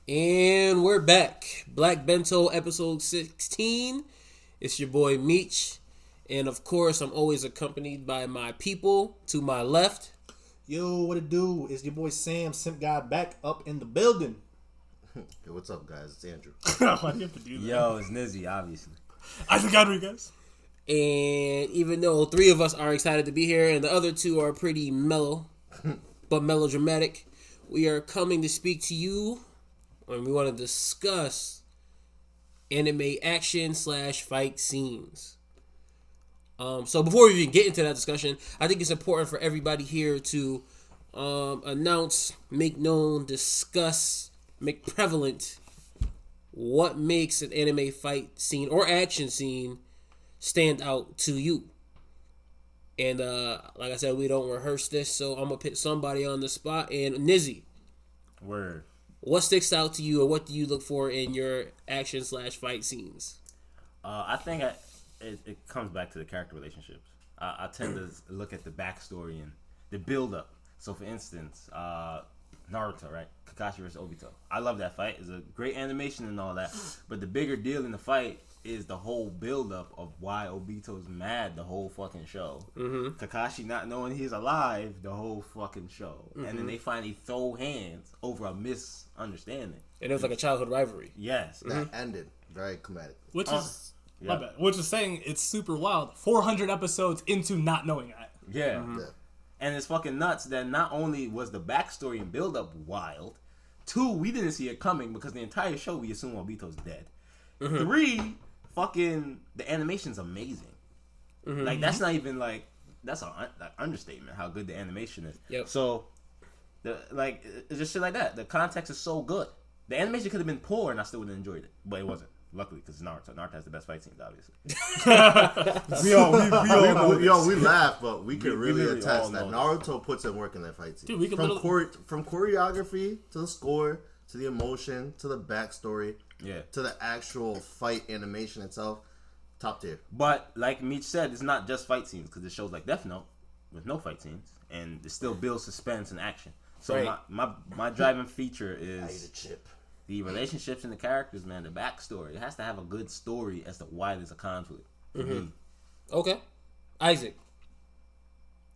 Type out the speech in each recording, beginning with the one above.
And we're back. Black Bento episode 16. It's your boy Meech. And of course, I'm always accompanied by my people to my left. Yo, what it do? It's your boy Sam, Simp Guy, back up in the building. Hey, what's up, guys? It's Andrew. Why do you have to do that? Yo, it's Nizzy, obviously. Isaac Rodriguez. And even though three of us are excited to be here and the other two are pretty mellow, but melodramatic, we are coming to speak to you and we want to discuss anime action / fight scenes. So before we even get into that discussion, I think it's important for everybody here to announce, make known, discuss, make prevalent what makes an anime fight scene or action scene stand out to you. And like I said, we don't rehearse this, so I'm gonna pick somebody on the spot. And Nizzy, Word. what sticks out to you, or what do you look for in your action / fight scenes? I think it comes back to the character relationships. I tend to look at the backstory and the build up. So, for instance, Naruto, right? Kakashi versus Obito. I love that fight. It's a great animation and all that. But the bigger deal in the fight is the whole build up of why Obito's mad the whole fucking show. Mm-hmm. Kakashi not knowing he's alive the whole fucking show. Mm-hmm. And then they finally throw hands over a misunderstanding. And it was like a childhood rivalry. Yes. That ended very comedic. Which is my bad. Which is saying it's super wild. 400 episodes into not knowing that. Yeah. Mm-hmm. Yeah. And it's fucking nuts that not only was the backstory and build up wild, 2, we didn't see it coming because the entire show we assume Obito's dead. Mm-hmm. 3, fucking the animation's amazing. Mm-hmm. Like that's not even like that's an understatement how good the animation is. Yep. So it's just shit like that. The context is so good. The animation could have been poor and I still would have enjoyed it, but it wasn't. Luckily, because Naruto has the best fight scenes, obviously. we laugh, but we can really attest that Naruto puts in work in that fight scene. Dude, from choreography to the score to the emotion to the backstory, to the actual fight animation itself, top tier. But like Meech said, it's not just fight scenes because it shows like Death Note with no fight scenes, and it still builds suspense and action. So right. my driving feature is I eat a chip. The relationships and the characters, man, the backstory. It has to have a good story as to why there's a conflict. Mm-hmm. Okay. Isaac.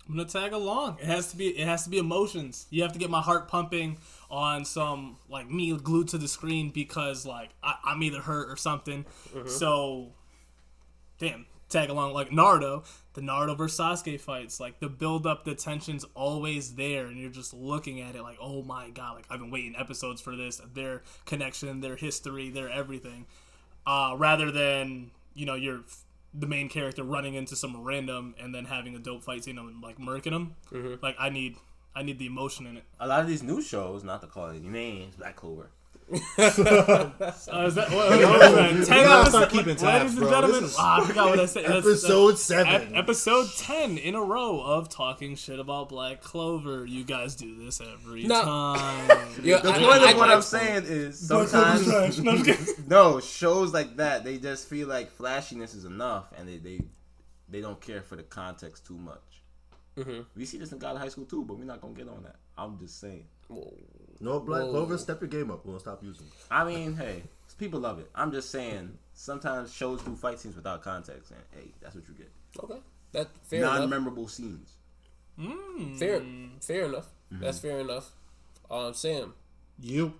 I'm gonna tag along. It has to be emotions. You have to get my heart pumping on some like me glued to the screen because like I'm either hurt or something. Mm-hmm. So damn, tag along like Naruto. The Naruto versus Sasuke fights, like the build up, the tension's always there, and you're just looking at it like, oh my god, like I've been waiting episodes for this. Their connection, their history, their everything. Rather than you're the main character running into some random and then having a dope fight scene and like murking them. Mm-hmm. Like I need the emotion in it. A lot of these new shows, not to call it any names, Black Clover. Is that what? 10 start keeping tabs, ladies and gentlemen. I forgot what I said. Episode 7. Episode 10 in a row of talking shit about Black Clover. You guys do this every time. The point of what I'm saying is sometimes shows like that they just feel like flashiness is enough, and they don't care for the context too much. Mm-hmm. We see this in God of High School too, but we're not gonna get on that. I'm just saying. No, Black Clover, step your game up. We'll stop using it. I mean, hey, people love it. I'm just saying, sometimes shows do fight scenes without context, and hey, that's what you get. Okay, that's fair. Non-memorable scenes. Fair enough. Mm-hmm. That's fair enough. Sam, you.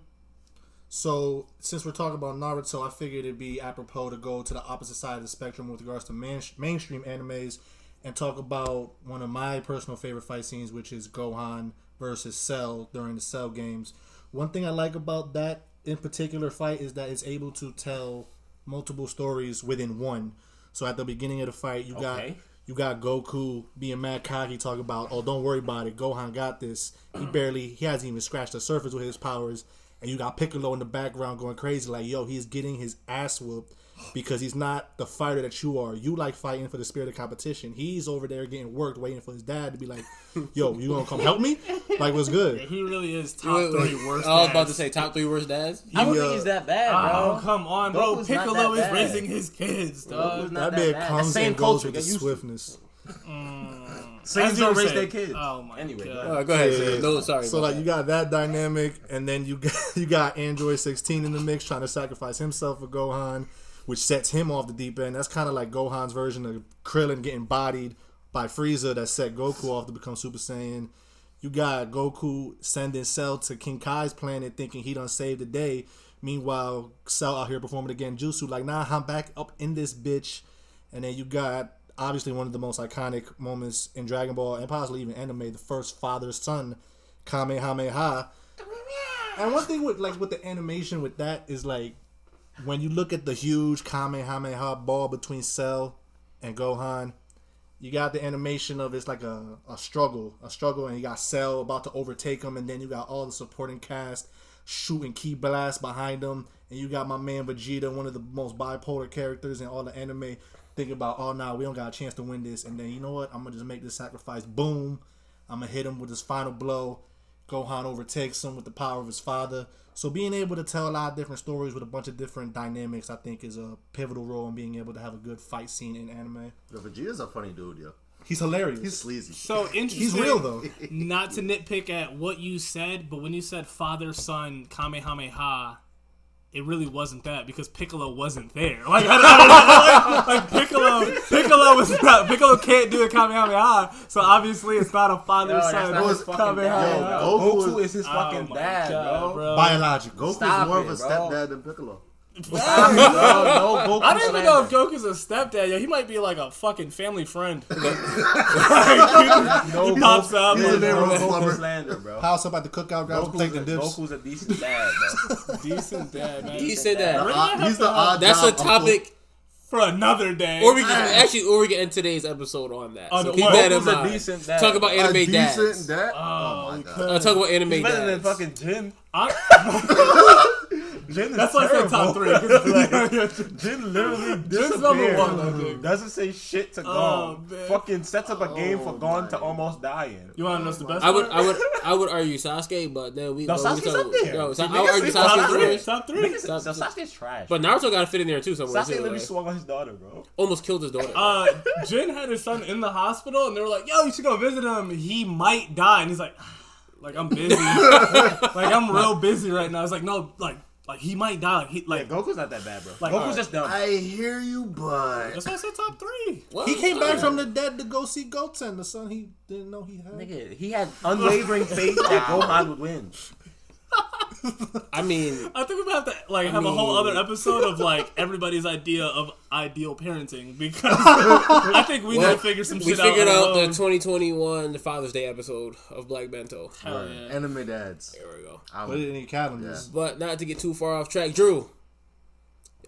So since we're talking about Naruto, I figured it'd be apropos to go to the opposite side of the spectrum with regards to mainstream animes and talk about one of my personal favorite fight scenes, which is Gohan versus Cell during the Cell games. One thing I like about that in particular fight is that it's able to tell multiple stories within one. So at the beginning of the fight, you got Goku being mad cocky, talking about, oh, don't worry about it, Gohan got this. He hasn't even scratched the surface with his powers. And you got Piccolo in the background going crazy, like, yo, he's getting his ass whooped because he's not the fighter that you are. You like fighting for the spirit of competition. He's over there getting worked, waiting for his dad to be like, yo, you gonna come help me? Like, what's good? He really is top 3 worst dads. I was about to say top 3 worst dads. I don't think he's that bad, bro. Oh, come on, bro. Goku's Piccolo is raising his kids, dog. That man comes and goes with the swiftness. Saiyans don't raise their kids. Oh my anyway, god. Go ahead. No, sorry. So like you got that dynamic, and then you got Android 16 in the mix trying to sacrifice himself for Gohan, which sets him off the deep end. That's kind of like Gohan's version of Krillin getting bodied by Frieza that set Goku off to become Super Saiyan. You got Goku sending Cell to King Kai's planet thinking he done saved the day. Meanwhile, Cell out here performing the Genjutsu like, nah, I'm back up in this bitch. And then you got obviously one of the most iconic moments in Dragon Ball and possibly even anime, the first father-son Kamehameha. And one thing with the animation with that is like when you look at the huge Kamehameha ball between Cell and Gohan, you got the animation of it's like a struggle, and you got Cell about to overtake him, and then you got all the supporting cast shooting key blasts behind him, and you got my man Vegeta, one of the most bipolar characters in all the anime, thinking about, oh, nah, we don't got a chance to win this, and then, you know what, I'm going to just make this sacrifice. Boom. I'm going to hit him with his final blow. Gohan overtakes him with the power of his father. So being able to tell a lot of different stories with a bunch of different dynamics, I think, is a pivotal role in being able to have a good fight scene in anime. Yo, Vegeta's a funny dude, yo. He's hilarious. He's sleazy. So interesting. He's real, though. Not to nitpick at what you said, but when you said father-son Kamehameha, it really wasn't that because Piccolo wasn't there. Like I don't know, Piccolo was not. Piccolo can't do a Kamehameha, so obviously it's not a father-son Kamehameha. Goku is his fucking dad, bro. Biological. Goku's more of a stepdad than Piccolo. I don't even know if Goku's a stepdad. Yeah, he might be like a fucking family friend. He pops up. He's a Goku slander, bro. House up at the cookout, guys. Goku's a decent dad, bro. Decent dad, man. Decent dad. He's the odd. That's a topic for another day. Or we can end today's episode on that. So keep that in mind. Decent dad. Talk about anime dads. Decent dad. Oh my god. Talk about anime dads. Better than fucking Jin. That's why I said top 3. Jin literally Jin's number 1, I think. Doesn't say shit to Gon. Fucking sets up a game for Gon to almost dying. You want to know what's the best? I would argue Sasuke, but then we. No, Sasuke's up there. I would argue Sasuke's top 3. So Sasuke's trash. But Naruto got to fit in there too somewhere. Sasuke literally swung on his daughter, bro. Almost killed his daughter. Jin had his son in the hospital, and they were like, "Yo, you should go visit him. He might die." And he's like, I'm busy. I'm real busy right now. It's like, no, like he might die. Goku's not that bad, bro. Goku's just dumb. I hear you, but that's why I said top 3. Well, he came back from the dead to go see Goten, the son he didn't know he had. Nigga, he had unwavering faith that Gohan would win. I mean, I think we're gonna have to have a whole other episode of everybody's idea of ideal parenting because I think we need to figure some shit out. We figured out the 2021 Father's Day episode of Black Bento. Hell yeah. Anime dads. There we go. Put it in your calendars. Yeah. But not to get too far off track, Drew.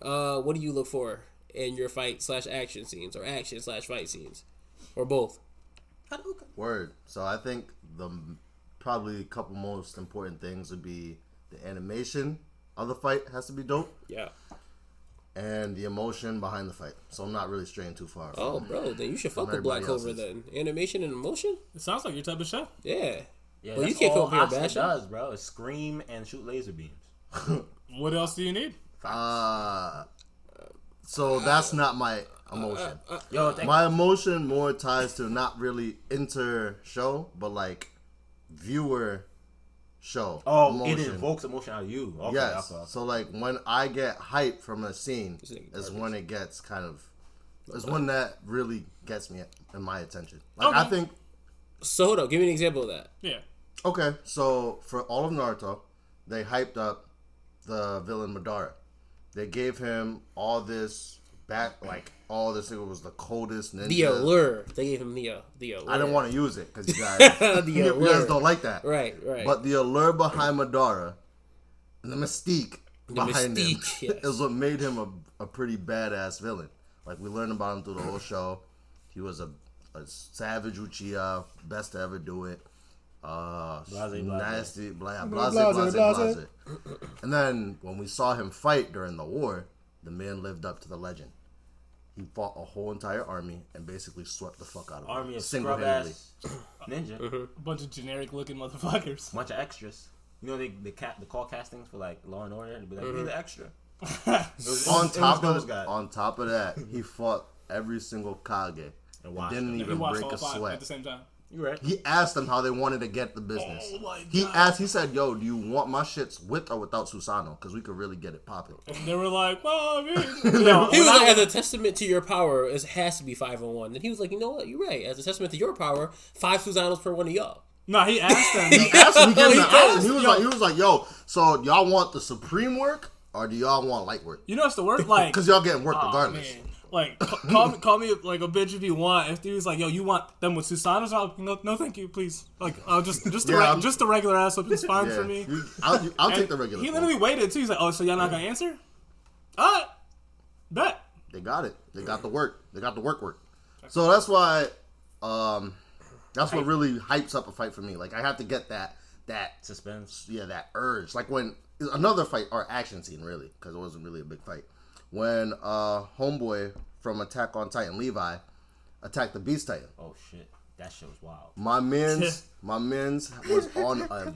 What do you look for in your fight/action scenes or action/fight scenes, or both? Word. So I think probably a couple most important things would be the animation of the fight has to be dope. Yeah. And the emotion behind the fight. So I'm not really straying too far. Oh, bro, then you should fuck with Black Clover then. Animation and emotion? It sounds like your type of show. Yeah. Yeah, well, you can't come here bashing. Does, bro. It's scream and shoot laser beams. What else do you need? So that's not my emotion. My emotion more ties to not really inter-show, but viewer show. Oh, emotion. It invokes emotion out of you. Okay, yes. So when I get hyped from a scene is when it gets is when that really gets me in my attention. I think. So hold up, give me an example of that. Yeah. Okay, so for all of Naruto, they hyped up the villain Madara. They gave him all this all this. It was the coldest ninja. The allure. They gave him the allure. I didn't want to use it because you guys don't like that. Right. But the allure behind Madara and the mystique behind him is what made him a pretty badass villain. We learned about him through the whole show. He was a savage Uchiha, best to ever do it. Nasty, blase. And then when we saw him fight during the war, the man lived up to the legend. He fought a whole entire army and basically swept the fuck out of army them. Of scrub-ass ninja. A bunch of generic-looking motherfuckers. Bunch of extras. You know, they call castings for Law and Order. They'd be like, "Be the extra." On top of that, he fought every single Kage Didn't even break a sweat at the same time. You're right. He asked them how they wanted to get the business. Oh my God. He said, yo, do you want my shits with or without Susano? Because we could really get it popping. And they were like, well, I mean. He was like, as a testament to your power, it has to be 5-on-1. And he was like, you know what? You're right. As a testament to your power, 5 Susanos per one of y'all. No, he asked them. He was like, yo, so y'all want the supreme work or do y'all want light work? You know what's the work? Like, because y'all getting work regardless. Man. Like, call me like a bitch if you want. If he was like, yo, you want them with Susanos? No, thank you, please. Like, just the regular ass up is fine for me. I'll take the regular. He literally waited too. He's like, oh, so y'all not gonna answer? All right, bet. They got it. They got the work. They got the work. So that's why, that's what really hypes up a fight for me. Like I have to get that suspense. Yeah, that urge. Like when another fight or action scene, really, because it wasn't really a big fight. When homeboy from Attack on Titan, Levi, attacked the Beast Titan. Oh shit, that shit was wild. My man's was on a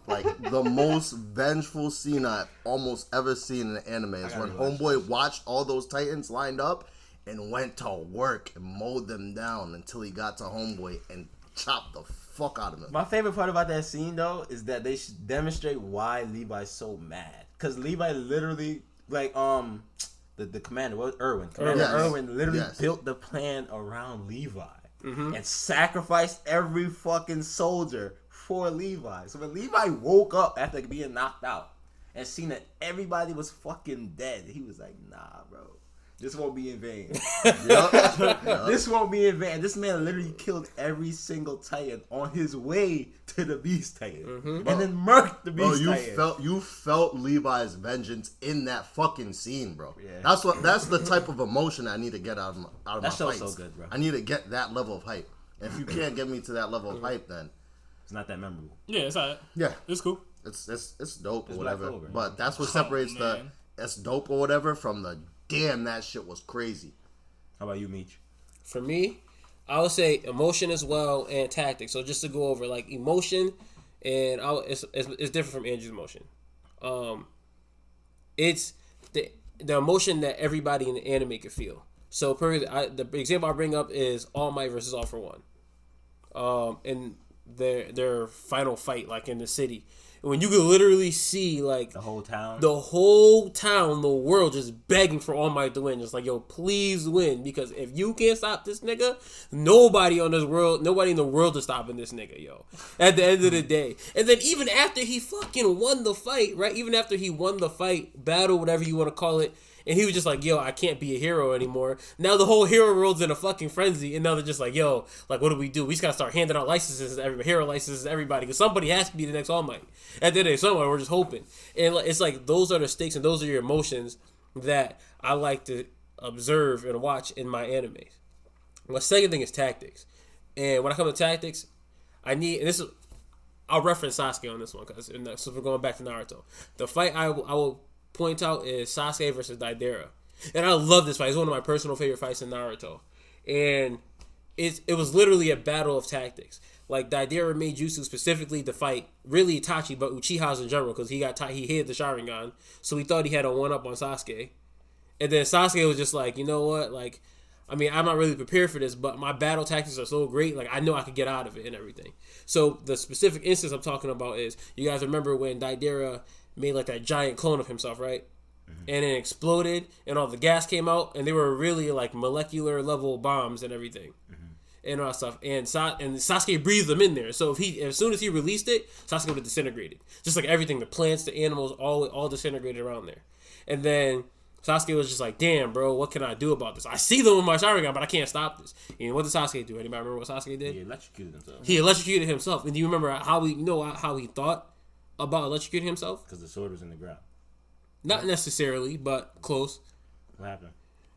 like the most vengeful scene I've almost ever seen in an anime. Is when homeboy watched all those Titans lined up and went to work and mowed them down until he got to homeboy and chopped the fuck out of him. My favorite part about that scene though is that they demonstrate why Levi's so mad. Cause Levi literally. Like the commander was Irwin. Irwin literally built the plan around Levi and sacrificed every fucking soldier for Levi. So when Levi woke up after being knocked out and seen that everybody was fucking dead, he was like, "Nah, bro, this won't be in vain. This won't be in vain." This man literally killed every single Titan on his way to the Beast Titan, and then murked the Beast Titan. You felt Levi's vengeance in that fucking scene, bro. Yeah. That's the type of emotion I need to get out of my that show's fights. So good, bro. I need to get that level of hype. And if you can't get me to that level of hype, then it's not that memorable. Yeah, it's alright. Yeah, it's cool. It's dope or it's whatever. Clover, but that's what separates it's dope or whatever from the damn that shit was crazy. How about you, Meech? For me, I would say emotion as well and tactics. So just to go over like emotion, and it's different from Andrew's emotion. It's the emotion that everybody in the anime could feel. So the example I bring up is All Might versus All for One. And their final fight, like in the city. When you could literally see like the whole town, the world just begging for All Might to win, just like, yo, please win, because if you can't stop this nigga, nobody in the world is stopping this nigga, yo. At the end of the day, and then even after he fucking won the fight, right? Even after he won the fight, battle, whatever you want to call it. And he was just like, yo, I can't be a hero anymore. Now the whole hero world's in a fucking frenzy. And now they're just like, yo, like, what do? We just got to start handing out licenses to hero licenses to everybody. Because somebody has to be the next All Might. At the end of the day, someone, we're just hoping. And it's like, those are the stakes and those are your emotions that I like to observe and watch in my animes. My second thing is tactics. And when I come to tactics, I'll reference Sasuke on this one. So we're going back to Naruto. The fight I will point out is Sasuke versus Daidara, and I love this fight. It's one of my personal favorite fights in Naruto, and it was literally a battle of tactics. Like Daidara made jutsu specifically to fight really Itachi, but Uchihas in general, because he hid the Sharingan, so he thought he had a 1-up on Sasuke, and then Sasuke was just like, you know what, like, I mean, I'm not really prepared for this, but my battle tactics are so great, like, I know I could get out of it and everything. So the specific instance I'm talking about is, you guys remember when Daidara made like that giant clone of himself, right? And it exploded, and all the gas came out, and they were really like molecular level bombs and everything, and all that stuff. And Sasuke breathed them in there. So as soon as he released it, Sasuke would have disintegrated, just like everything, the plants, the animals, all disintegrated around there. And then Sasuke was just like, damn, bro, what can I do about this? I see them with my Sharingan, but I can't stop this. And what did Sasuke do? Anybody remember what Sasuke did? He electrocuted himself. And do you remember how he thought about electrocuting himself? Because the sword was in the ground. Not necessarily, but close. What happened?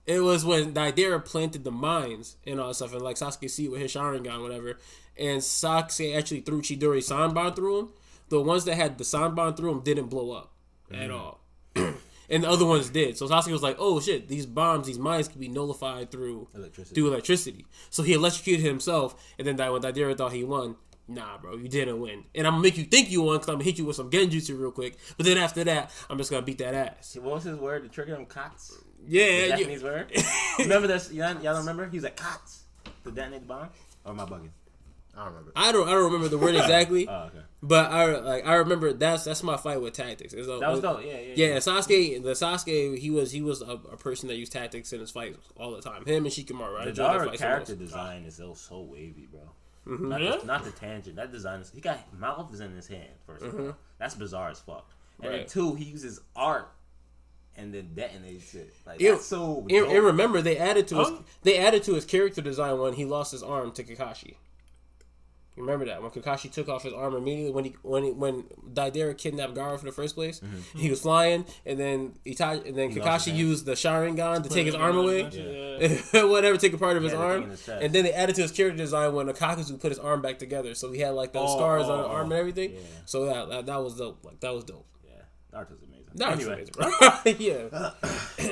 It was when Daidara planted the mines and all that stuff, and like Sasuke see with his Sharingan, whatever, and Sasuke actually threw Chidori Sanban through him. The ones that had the Sanban through them didn't blow up at all. And the other ones did. So Sasuke was like, oh shit, these mines can be nullified through electricity. So he electrocuted himself, and then when Daidara thought he won, nah, bro, you didn't win. And I'm going to make you think you won because I'm going to hit you with some genjutsu real quick. But then after that, I'm just going to beat that ass. What was his word to trigger him? Kots? Yeah. The Japanese word? Remember this? Y'all don't remember? He was like, Kots. to detonate the bomb? Or am I bugging? I don't remember. I don't remember the word exactly. Oh, okay. But I remember that's my fight with tactics. That was dope. Yeah. Sasuke, he was a person that used tactics in his fights all the time. Him and Shikamaru. Right? The Naruto character design is so wavy, bro. Mm-hmm. Not the tangent. That design is, he got mouths in his hand. First of all, that's bizarre as fuck. And then 2, he uses art and then detonates it. Like that's so. And remember, they added to his character design when he lost his arm to Kakashi. You remember that when Kakashi took off his arm immediately when Deidara kidnapped Gaara for the first place, he was flying, and then Kakashi used the Sharingan to take his arm away, whatever, take a part of his arm, and then they added to his character design when Akakuzu put his arm back together, so he had like those scars on the arm and everything. Yeah. So that was dope. Like that was dope. Yeah, Naruto's amazing. Naruto's amazing, bro.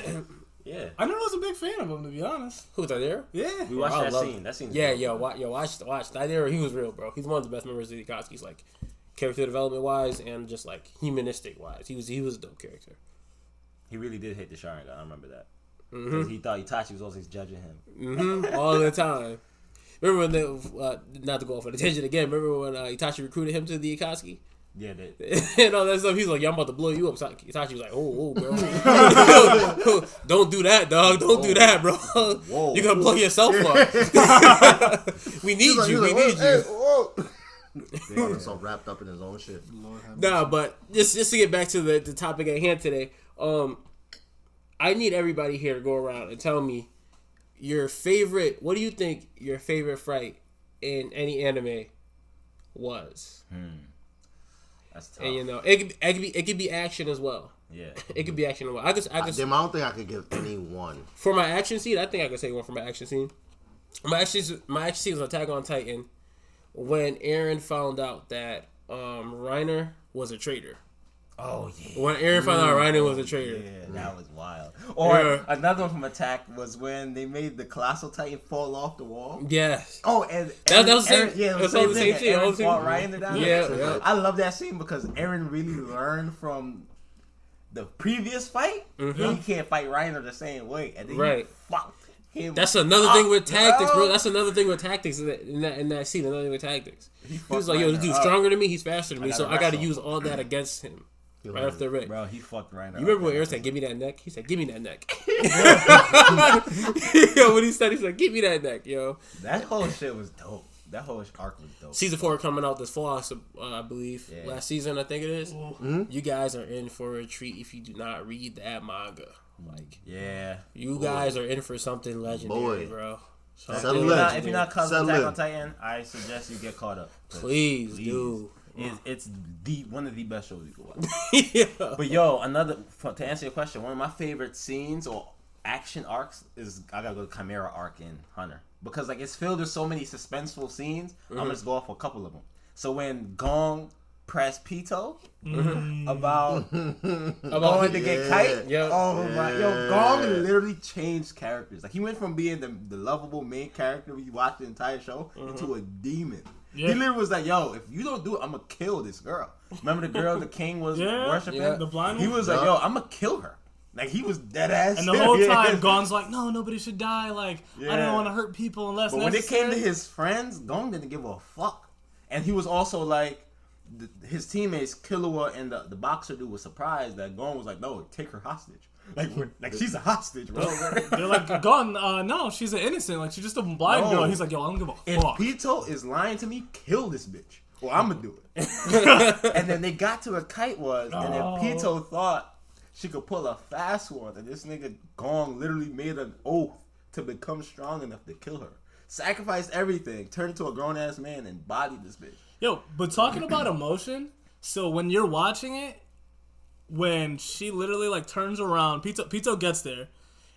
Yeah. Yeah, I never was a big fan of him, to be honest. Who, Deidara? Yeah, we watched that scene. That scene. Watch Deidara. He was real, bro. He's one of the best members of the Akatsuki's, like character development wise and just like humanistic wise. He was a dope character. He really did hate the Sharingan. I remember that because he thought Itachi was always judging him all the time. Remember when not to go off on a tangent again. Remember when Itachi recruited him to the Akatsuki? Yeah, and all that stuff. He's like, "Yeah, I'm about to blow you up." Itachi was like, "Oh, bro, don't do that, dog. Don't do that, bro. You're gonna blow yourself up. We need you. We need you." He was so wrapped up in his own shit. Nah, but just to get back to the topic at hand today, I need everybody here to go around and tell me your favorite. What do you think your favorite fight in any anime was? That's tough. And you know, it could be action as well. Yeah, it could be action as well. I don't think I could give any one for my action scene. I think I could say one for my action scene. My action scene was Attack on Titan when Eren found out that Reiner was a traitor. Oh yeah. When Eren found out Reiner was a traitor. Yeah, that was wild. Or another one from Attack was when they made the Colossal Titan fall off the wall. Yes. Oh, and that was the same. Yeah, it was the same thing. Eren fought Reiner down. Yeah. I love that scene because Eren really learned from the previous fight. He can't fight Reiner the same way, and then he fucked him. That's another thing with tactics, bro. That's another thing with tactics in that scene. Another thing with tactics. He was like, "Yo, this dude's stronger than me. He's faster than me, so I got to use all that against him." Right off the rip. Bro, he fucked Reiner. You remember when Eren said, "Give me that neck"? He said, "Give me that neck." Yo, when he said, "Give me that neck," yo. That whole shit was dope. That whole arc was dope. Season 4 coming out this fall, I believe. Yeah. Last season, I think it is. Mm-hmm. You guys are in for a treat if you do not read that manga. Like, you guys are in for something legendary, bro. If you're not caught up Attack on Titan, I suggest you get caught up. Please do. It's one of the best shows you can watch. But yo, to answer your question, one of my favorite scenes or action arcs is I gotta go to Chimera arc in Hunter because like it's filled with so many suspenseful scenes. I'm gonna just go off a couple of them. So when Gong pressed Pito about going to get Kite, Gong literally changed characters. Like he went from being the lovable main character we watched the entire show into a demon. Yeah. He literally was like, "Yo, if you don't do it, I'm gonna kill this girl." Remember the girl the king was worshiping? The blind one? He was like, "Yo, I'm gonna kill her." Like he was dead ass. And the whole time, Gong's like, "No, nobody should die. Like I don't want to hurt people unless." But when it came to his friends, Gong didn't give a fuck. And he was also like, his teammates, Killua and the boxer dude, was surprised that Gong was like, "No, take her hostage." Like she's a hostage, bro. They're like, Gone, no, she's an innocent. Like, she's just a blind girl. He's like, yo, I don't give a fuck. If Pito is lying to me, kill this bitch. Well, I'm gonna do it. And then they got to where Kite was, and then Pito thought she could pull a fast one, and this nigga Gong literally made an oath to become strong enough to kill her. Sacrificed everything, turned into a grown-ass man, and bodied this bitch. Yo, but talking about emotion, so when you're watching it, when she literally like turns around, Pito gets there,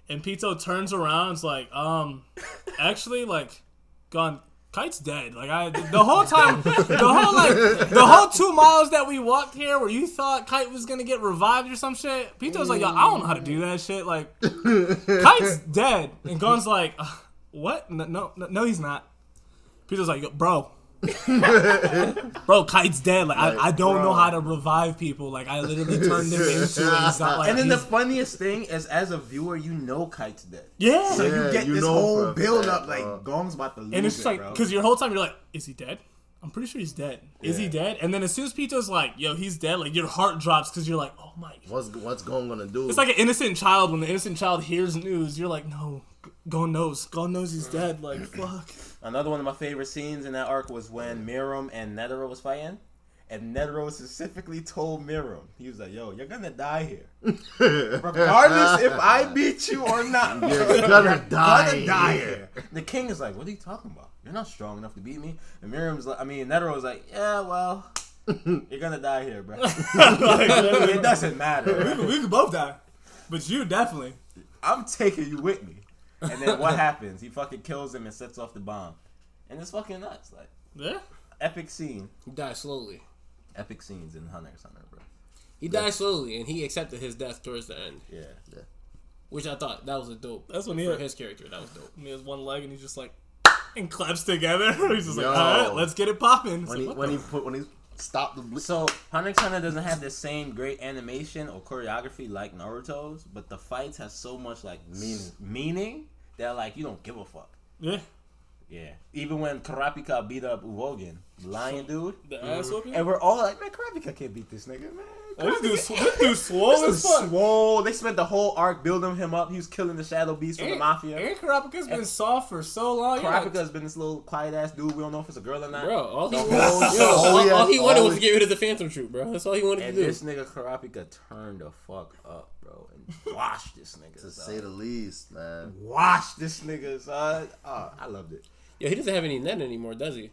and Pito turns around, it's like, actually, like, Kite's dead. Like the whole time, the whole 2 miles that we walked here, where you thought Kite was gonna get revived or some shit. Pito's like, yo, I don't know how to do that shit. Like, Kite's dead, and Gon's like, what? No, he's not. Pito's like, yo, bro, Bro, Kite's dead. Like I don't know how to revive people. Like I literally turned him into it. He's not like. And then the funniest thing is, as a viewer, you know Kite's dead. Yeah. So you get this whole build up, like Gong's about to lose. And it's just like, because your whole time you're like, is he dead? I'm pretty sure he's dead. Is he dead? And then as soon as Pito's like, yo, he's dead, like your heart drops because you're like, oh my. What's Gong gonna do? It's like an innocent child. When the innocent child hears news, you're like, no, Gon knows. Gon knows he's dead. Like, fuck. Another one of my favorite scenes in that arc was when Miram and Netero was fighting. And Netero specifically told Miram, he was like, yo, you're gonna die here. Regardless if I beat you or not. You're gonna die here. The king is like, what are you talking about? You're not strong enough to beat me. And Netero was like, yeah, well, you're gonna die here, bro. It doesn't matter. We could both die. But you definitely. I'm taking you with me. And then what happens? He fucking kills him and sets off the bomb. And it's fucking nuts. Like, yeah. Epic scene. He died slowly. Epic scenes in Hunter x Hunter, bro. He died slowly, and he accepted his death towards the end. Yeah. Which I thought that was a dope. That's when for his character. That was dope. He has one leg and he's just like, and claps together. He's just like, all right, let's get it popping. When he stopped the So Hunter x Hunter doesn't have the same great animation or choreography like Naruto's, but the fights have so much like meaning that like you don't give a fuck. Yeah. Yeah. Even when Karapika beat up Uvogin, the lion dude, the ass whooping, and we're all like, man, Karapika can't beat this nigga, man. This dude's swole as fuck. Swole. They spent the whole arc building him up. He was killing the Shadow Beast from the Mafia. And Karapika's been soft for so long. Karapika's been this little quiet ass dude. We don't know if it's a girl or not. Bro, all he wanted was to get rid of the Phantom Troop, bro. That's all he wanted to do. This nigga Karapika turned the fuck up, bro, and washed this nigga. To say the least, man. Wash this nigga, son. Oh, I loved it. Yo, he doesn't have any net anymore, does he?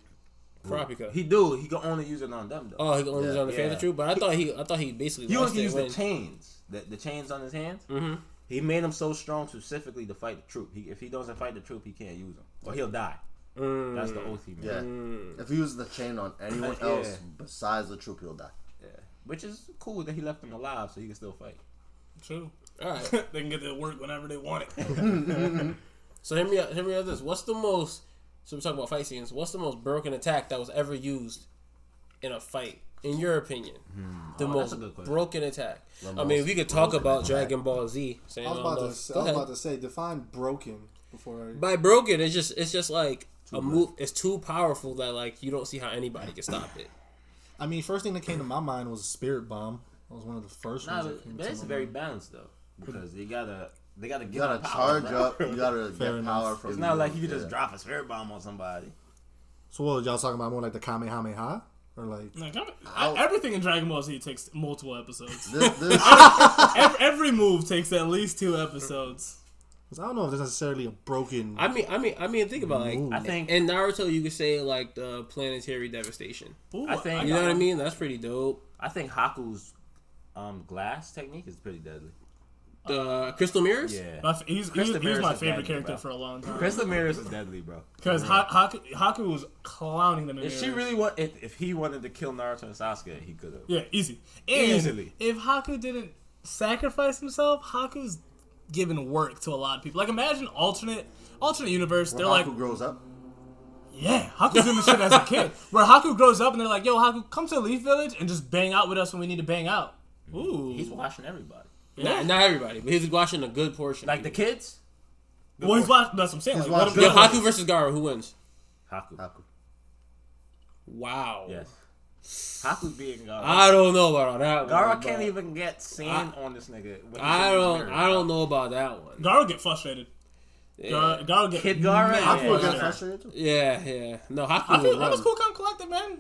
Karapika. He do. He can only use it on them though. Oh, he can only use it on the Phantom Troop. But I thought he basically he lost only used it the chains. The chains on his hands. Mm-hmm. He made him so strong specifically to fight the troop. If he doesn't fight the troop, he can't use them, or he'll die. That's the oath he made. Yeah. If he uses the chain on anyone else besides the troop, he'll die. Yeah. Which is cool that he left him alive so he can still fight. True. All right. They can get to work whenever they want it. So hear me out this. What's the most... So we're talking about fight scenes. What's the most broken attack that was ever used in a fight, in your opinion? The most broken attack. I mean, we could talk about Dragon Ball Z. I was about to say, define broken before. By broken, it's just like a move. It's too powerful that like you don't see how anybody can stop it. I mean, first thing that came to my mind was a Spirit Bomb. That was one of the first ones. But it's very balanced though, because they gotta get. You gotta charge up. You gotta get power from. It's not like you can just drop a Spirit Bomb on somebody. So what y'all talking about? More like the Kamehameha, or like everything in Dragon Ball Z takes multiple episodes. Every move takes at least 2 episodes. I don't know if there's necessarily a broken. I mean, think about move. I think in Naruto you could say like the planetary devastation. Ooh, I think you know what I mean. That's pretty dope. I think Haku's glass technique is pretty deadly. The Crystal Mirrors? Yeah. He's my favorite character for a long time. Crystal Mirrors is deadly, bro. Because Haku was clowning them in If she really if he wanted to kill Naruto and Sasuke, he could have. Yeah, easy. And easily. If Haku didn't sacrifice himself, Haku's giving work to a lot of people. Like, imagine alternate universe. They're Haku like, grows up. Yeah, Haku's doing this shit as a kid. Where Haku grows up and they're like, yo, Haku, come to the Leaf Village and just bang out with us when we need to bang out. Ooh. He's watching everybody. Yeah. Not everybody, but he's watching a good portion. Like the kids? Well, he's watching. That's what I'm saying. Like, Haku versus Gaara, who wins? Haku. Wow. Yes. Haku's being Gaara. I don't know about that one. Gaara can't even get sand on this nigga. I don't know about that one. Gaara get frustrated. Yeah. Gaara get Kid Gaara? Haku get frustrated too. Yeah. No, Haku was cool, calm, collected, man.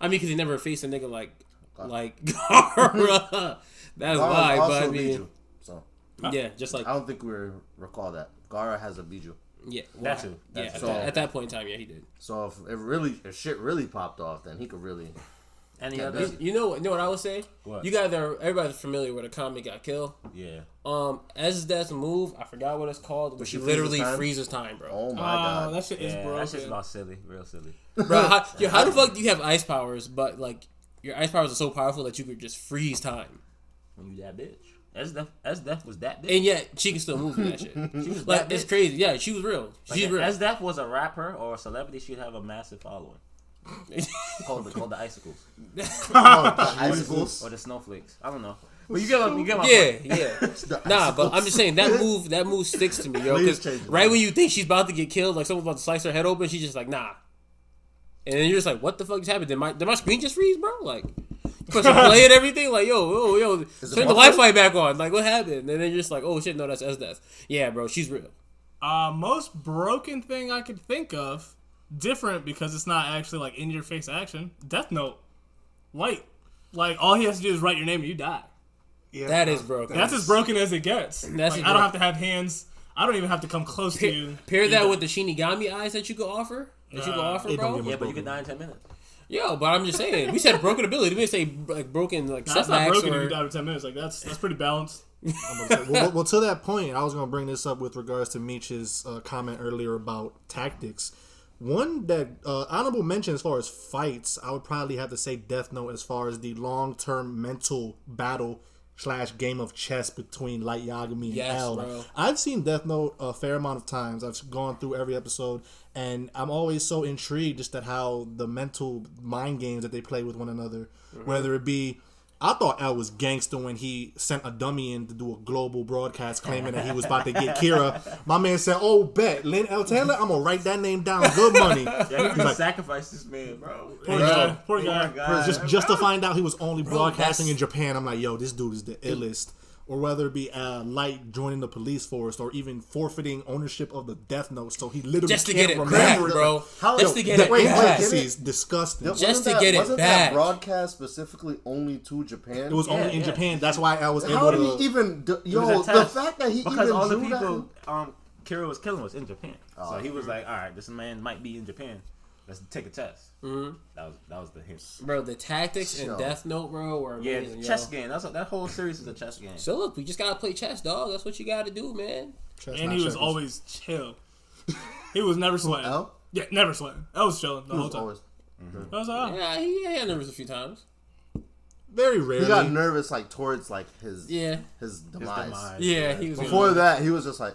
I mean, because he never faced a nigga like Gaara. That's why, but I mean, just like I don't think we recall that Gaara has a Biju. Yeah, that too. At that point in time, yeah, he did. So if shit really popped off, then he could really. Any other? You know what I would say? What? You guys everybody's familiar with Akame got killed. Yeah. As that's move, I forgot what it's called, but she literally freezes time, bro. Oh my god, that shit is broken. That shit's about silly, real silly. Bro, how the fuck do you have ice powers, but like your ice powers are so powerful that you could just freeze time? When you that bitch. Esdeath was that bitch. And yet, she can still move in that shit. She was like, it's crazy. Yeah, she was real. She's real. Esdeath was a rapper or a celebrity, she'd have a massive following. called the icicles. The icicles or the snowflakes. I don't know. But you get my point. Nah, but I'm just saying that move sticks to me, yo. Because right when you think she's about to get killed, like someone's about to slice her head open, she's just like, nah. And then you're just like, what the fuck just happened? Did my screen just freeze, bro? Like, push play and everything. Like, yo, turn the Wi-Fi back on. Like, what happened? And then you're just like, oh shit, no, that's S-Death. Yeah, bro, she's real. Most broken thing I could think of, different because it's not actually like in your face action. Death Note, like all he has to do is write your name and you die. Yeah, that is broken. That's as broken as it gets. I don't have to have hands. I don't even have to come close to you. Pair that with the Shinigami eyes that you could offer. Bro. Yeah, but you could die in 10 minutes. Yo, but I'm just saying. We said broken ability. We didn't say like broken like setbacks. That's not broken if you die in 10 minutes. Like that's pretty balanced. well, to that point, I was going to bring this up with regards to Meech's comment earlier about tactics. One that honorable mention as far as fights, I would probably have to say Death Note as far as the long-term mental battle / game of chess between Light Yagami and L. Bro. I've seen Death Note a fair amount of times. I've gone through every episode, and I'm always so intrigued just at how the mental mind games that they play with one another, whether it be... I thought L was gangster when he sent a dummy in to do a global broadcast claiming that he was about to get Kira. My man said, "Oh, bet Lynn L. Taylor, I'm gonna write that name down. Good money." Yeah, he like, sacrificed this man, bro. Poor guy. Just to find out he was only broadcasting in Japan. I'm like, yo, this dude is the illest. Or whether it be Light joining the police force, or even forfeiting ownership of the Death Note, so he literally just to get it back, bro. Just to get it back. Is disgusting. Just to get it wasn't back. That broadcast specifically only to Japan? It was only in Japan. That's why I was able to. How did he even? The fact that he because even all the drew people that. Kira was killing was in Japan, so he was like, all right, this man might be in Japan. Let's take a test. Mm-hmm. That was the hint. Bro, the tactics in Death Note, bro, were amazing. Chess game. That whole series is a chess game. So look, we just gotta play chess, dog. That's what you gotta do, man. And he was always chill. He was never sweating. L? Yeah, never sweating. I was chilling the whole time. Always. I was like, yeah, he had nervous a few times. Very rarely. He got nervous like towards like his demise. Yeah, he was. Before that, he was just like,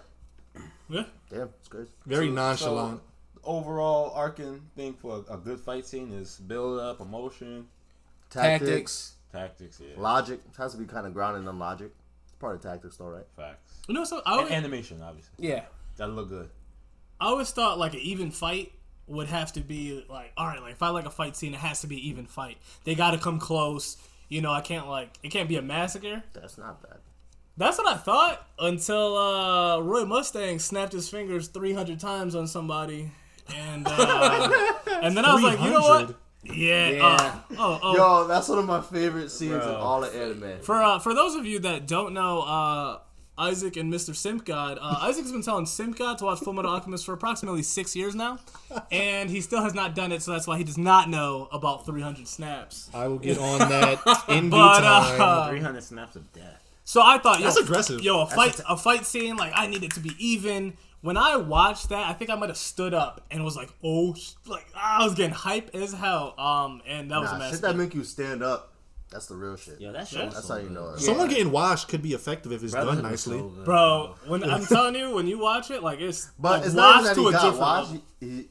yeah, damn, it's crazy. Very nonchalant. Overall arcing thing for a good fight scene is build up, emotion, tactics, yeah. Logic. It has to be kind of grounded in logic. It's part of tactics though, right? Facts. You know, so animation, obviously. Yeah. Gotta look good. I always thought like an even fight would have to be like, all right, like if I like a fight scene, it has to be an even fight. They gotta come close. You know, it can't be a massacre. That's not bad. That's what I thought until Roy Mustang snapped his fingers 300 times on somebody. And then I was like, you know what? Yeah. Yo, that's one of my favorite scenes in all of anime. For those of you that don't know, Isaac and Mr. Simp God, Isaac's been telling Simp God to watch Fullmetal Alchemist for approximately 6 years now, and he still has not done it. So that's why he does not know about 300 snaps. I will get on that in due time. 300 snaps of death. So I thought, that's aggressive. Yo, a fight scene, like I need it to be even. When I watched that, I think I might have stood up and was like, I was getting hype as hell. And that was a mess. Shit that make you stand up. That's the real shit. Yeah, that's how you know it. Someone getting washed could be effective if it's done nicely. So bro, when I'm telling you, when you watch it, like it's but it's not not that he got washed. It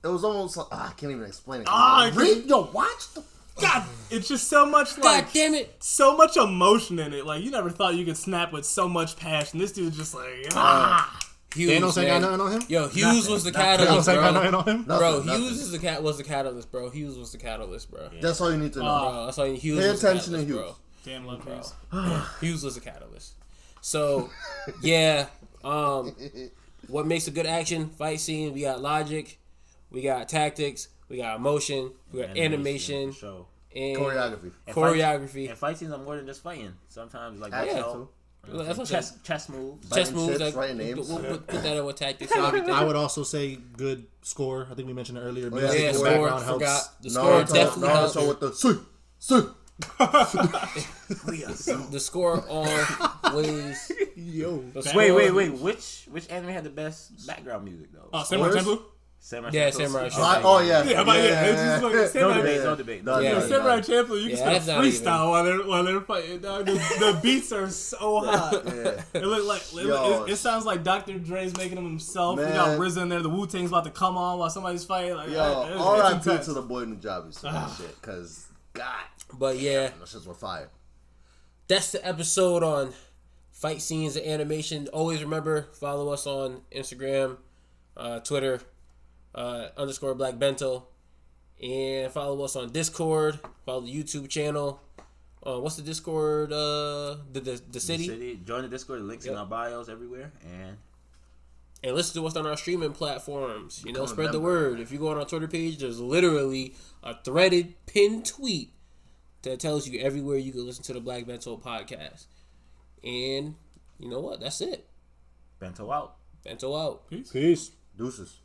was almost like I can't even explain it. Watch the God, it's just so much like, God damn it, so much emotion in it. Like you never thought you could snap with so much passion. This dude's just like Hughes, Thanos ain't got nothing on him? Yo, Hughes was the catalyst, bro. Got nothing on him? Bro, Hughes was the catalyst, bro. Hughes was the catalyst, bro. Yeah. That's all you need to know. Bro, that's all you need. Pay attention to Hughes. Bro. Damn love Hughes. Hughes was the catalyst. So, yeah. What makes a good action fight scene? We got logic, we got tactics, we got emotion, we got animation, and choreography. And fight scenes are more than just fighting. Sometimes like that's what chess moves. Chess moves. Like, writing names. We'll put that in with tactics. I would also say good score. I think we mentioned it earlier. Yeah, score. Forgot the score. Definitely helps. So with the the score always. Yo. Wait. Which anime had the best background music though? Samurai Champloo. Samurai Champloo. Oh yeah. No debate. Samurai Champloo, you can still freestyle while they're fighting. Dog. The beats are so hot. It look like it sounds like Dr. Dre's making them himself. Man. We got RZA in there. The Wu-Tang's about to come on while somebody's fighting. Like, all I do to the boy Nujabi for that shit, cause God. But yeah, those shits were fire. That's the episode on fight scenes and animation. Always remember, follow us on Instagram, Twitter. _ Black Bento, and follow us on Discord. Follow the YouTube channel. What's the Discord? The city. The city. Join the Discord. The links in our bios everywhere, and listen to us on our streaming platforms. You know, spread the word. If you go on our Twitter page, there's literally a threaded pinned tweet that tells you everywhere you can listen to the Black Bento podcast. And you know what? That's it. Bento out. Bento out. Peace. Deuces.